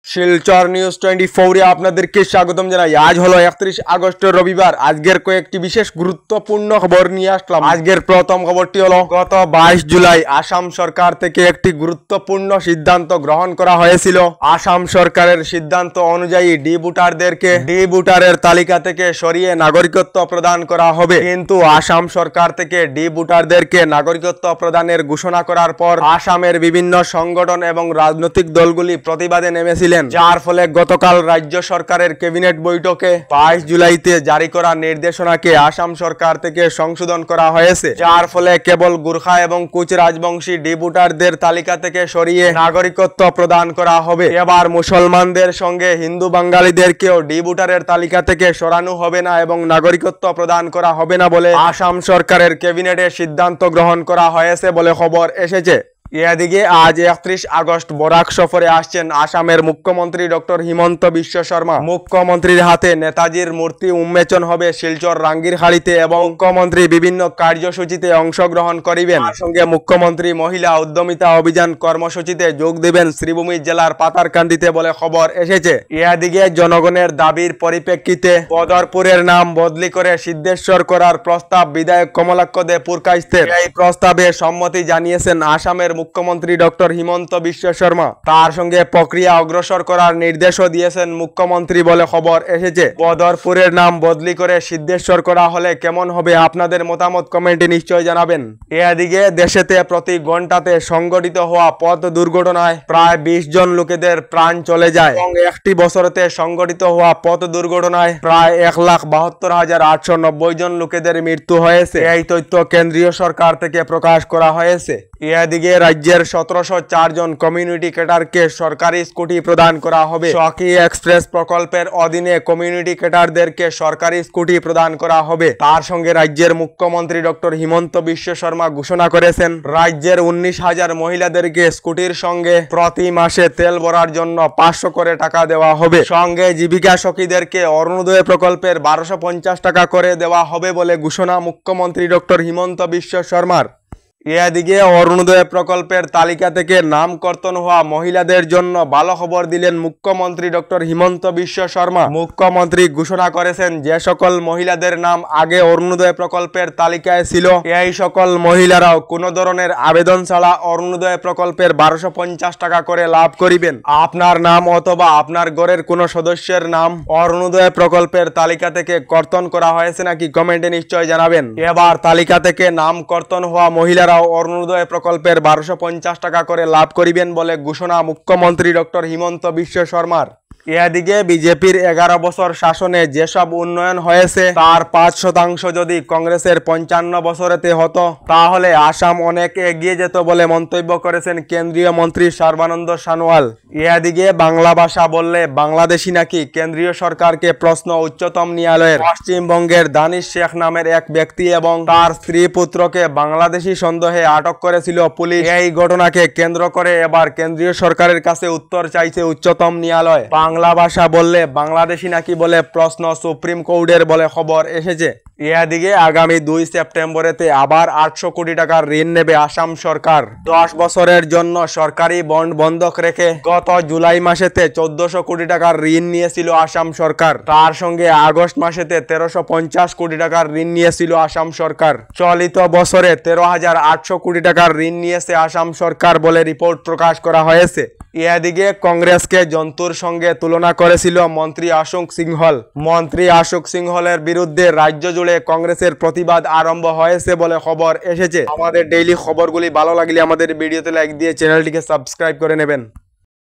Silchar news 24 আপনাদেরকে স্বাগতম জানাই। আজ হলো 31 আগস্ট রবিবার। আজকের কয়েকটি বিশেষ গুরুত্বপূর্ণ খবর নিয়ে আসলাম। আজকের প্রথম খবরটি হলো গত 22 জুলাই আসাম সরকার থেকে একটি গুরুত্বপূর্ণ সিদ্ধান্ত গ্রহণ করা হয়েছিল। আসাম সরকারের সিদ্ধান্ত অনুযায়ী ডি ভোটারের তালিকা থেকে সরিয়ে নাগরিকত্ব প্রদান করা হবে। কিন্তু আসাম সরকার থেকে ডি ভোটারদেরকে নাগরিকত্ব প্রদানের ঘোষণা করার পর আসামের বিভিন্ন সংগঠন এবং রাজনৈতিক দলগুলি প্রতিবাদে নেমেছিল, যার ফলে গতকাল রাজ্য সরকারের ক্যাবিনেট বৈঠকে 22 জুলাইতে জারি করা নির্দেশনাকে আসাম সরকার থেকে সংশোধন করা হয়েছে, যার ফলে কেবল গুর্খা এবং কুচ রাজবংশী ডি ভোটারদের তালিকা থেকে সরিয়ে নাগরিকত্ব প্রদান করা হবে। এবার মুসলমানদের সঙ্গে হিন্দু বাঙালিদেরকেও ডি ভোটারের তালিকা থেকে সরানো হবে না এবং নাগরিকত্ব প্রদান করা হবে না বলে আসাম সরকারের ক্যাবিনেটে সিদ্ধান্ত গ্রহণ করা হয়েছে বলে খবর এসেছে। এদিকে আজ 31 আগস্ট বরাক সফরে আসছেন আসামের মুখ্যমন্ত্রী ডক্টর হিমন্ত বিশ্ব শর্মা। মুখ্যমন্ত্রীর হাতে নেতাজির মূর্তি উন্মোচন হবে শিলচর রাঙ্গিরহাড়িতে এবং মুখ্যমন্ত্রী বিভিন্ন কার্যসূচিতে অংশগ্রহণ করিবেন। সঙ্গে মুখ্যমন্ত্রী মহিলা উদ্যমিতা অভিযান কর্মসূচিতে যোগ দেবেন শ্রীভূমি জেলার পাতারকান্দিতে বলে খবর এসেছে। এদিকে জনগণের দাবির পরিপ্রেক্ষিতে বদরপুরের নাম বদলি করে সিদ্ধেশ্বর করার প্রস্তাব বিধায়ক কমলাক্ষ দে পুরকাইস্তের। এই প্রস্তাবে সম্মতি জানিয়েছেন আসামের মুখ্যমন্ত্রী ডক্টর হিমন্ত বিশ্ব শর্মা। তার সঙ্গে প্রক্রিয়া অগ্রসর করার নির্দেশও দিয়েছেন মুখ্যমন্ত্রী বলে খবর এসেছে। বদরপুরের নাম বদলি করে সিদ্ধেশ্বর করা হলে কেমন হবে, আপনাদের মতামত কমেন্টে নিশ্চয় জানাবেন। এদিকে দেশেতে প্রতি ঘন্টাতে সংঘটিত হওয়া পথ দুর্ঘটনায় প্রায় 20 জন লোকেদের প্রাণ চলে যায় এবং একটি বছরতে সংঘটিত হওয়া পথ দুর্ঘটনায় প্রায় 1,72,890 জন লোকেদের মৃত্যু হয়েছে। এই তথ্য কেন্দ্রীয় সরকার থেকে প্রকাশ করা হয়েছে। এদিকে রাজ্যের 1704 জন কমিউনিটি ক্যাডারকে সরকারি স্কুটি প্রদান করা হবে। সখী এক্সপ্রেস প্রকল্পের অধীনে কমিউনিটি ক্যাডারদেরকে সরকারি স্কুটি প্রদান করা হবে। তার সঙ্গে রাজ্যের মুখ্যমন্ত্রী ডক্টর হিমন্ত বিশ্ব শর্মা ঘোষণা করেছেন রাজ্যের 19,000 মহিলাদেরকে স্কুটির সঙ্গে প্রতি মাসে তেল ভরার জন্য 500 করে টাকা দেওয়া হবে। সঙ্গে জীবিকা সখীদেরকে অরুণোদয় প্রকল্পের 1250 টাকা করে দেওয়া হবে বলে ঘোষণা মুখ্যমন্ত্রী ডক্টর হিমন্ত বিশ্ব শর্মার। এদিকে অরুণোদয় প্রকল্পের তালিকা থেকে নাম কর্তন হওয়া মহিলাদের জন্য ভালো খবর দিলেন মুখ্যমন্ত্রী ডক্টর হিমন্ত বিশ্ব শর্মা। মুখ্যমন্ত্রী ঘোষণা করেছেন যে সকল মহিলাদের নাম আগে অরুণোদয় প্রকল্পের তালিকায় ছিল, এই সকল মহিলারাও কোনো ধরনের আবেদন ছাড়া অরুণোদয় প্রকল্পের 1250 টাকা করে লাভ করিবেন। আপনার নাম অথবা আপনার ঘরের কোনো সদস্যের নাম অরুণোদয় প্রকল্পের তালিকা থেকে কর্তন করা হয়েছে নাকি কমেন্টে নিশ্চয় জানাবেন। এবার তালিকা থেকে নাম কর্তন হওয়া মহিলা অরুণোদয় প্রকল্পের 1250 টাকা করে লাভ করিবেন বলে ঘোষণা মুখ্যমন্ত্রী ডক্টর হিমন্ত বিশ্ব শর্মার। এদিকে বিজেপির 11 বছর শাসনে যেসব উন্নয়ন হয়েছে তার 5% যদি কংগ্রেসের 55 বছরেতে হতো তাহলে আসাম অনেক এগিয়ে যেত বলে মন্তব্য করেছেন কেন্দ্রীয় মন্ত্রী সর্বানন্দ সোনোয়াল। এদিকে বাংলা ভাষা বললে বাংলাদেশি নাকি, কেন্দ্রীয় সরকারকে প্রশ্ন উচ্চতম ন্যায়ালয়ের। পশ্চিমবঙ্গের দানিশ শেখ নামের এক ব্যক্তি এবং তার স্ত্রী পুত্রকে বাংলাদেশি সন্দেহে আটক করেছিল পুলিশ। এই ঘটনাকে কেন্দ্র করে এবার কেন্দ্রীয় সরকারের কাছে উত্তর চাইছে উচ্চতম ন্যায়ালয়। বাংলা ভাষা বললে বাংলাদেশি নাকি বলে প্রশ্ন সুপ্রিম কোর্টের বলে খবর এসেছে। এদিকে আগামী 2 সেপ্টেম্বরেতে আবার 800 কোটি টাকার ঋণ নেবে আসাম সরকার। 10 বছরের জন্য সরকারি বন্ড বন্ধক রেখে গত জুলাই মাসেতে 1400 কোটি টাকার ঋণ নিয়েছিল আসাম সরকার। তার সঙ্গে আগস্ট মাসেতে 1350 কোটি টাকার ঋণ নিয়েছিল আসাম সরকার। চলিত বছরে 13,800 কোটি টাকার ঋণ নিয়েছে আসাম সরকার বলে রিপোর্ট প্রকাশ করা হয়েছে। এদিকে কংগ্রেসকে জন্তুর সঙ্গে তুলনা করেছিল মন্ত্রী অশোক সিংহল। মন্ত্রী অশোক সিংহলের বিরুদ্ধে রাজ্য জুড়ে কংগ্রেসের প্রতিবাদ আরম্ভ হয়েছে বলে খবর এসেছে। আমাদের ডেইলি খবরগুলি ভালো লাগলে আমাদের ভিডিওতে লাইক দিয়ে চ্যানেলটিকে সাবস্ক্রাইব করে নেবেন।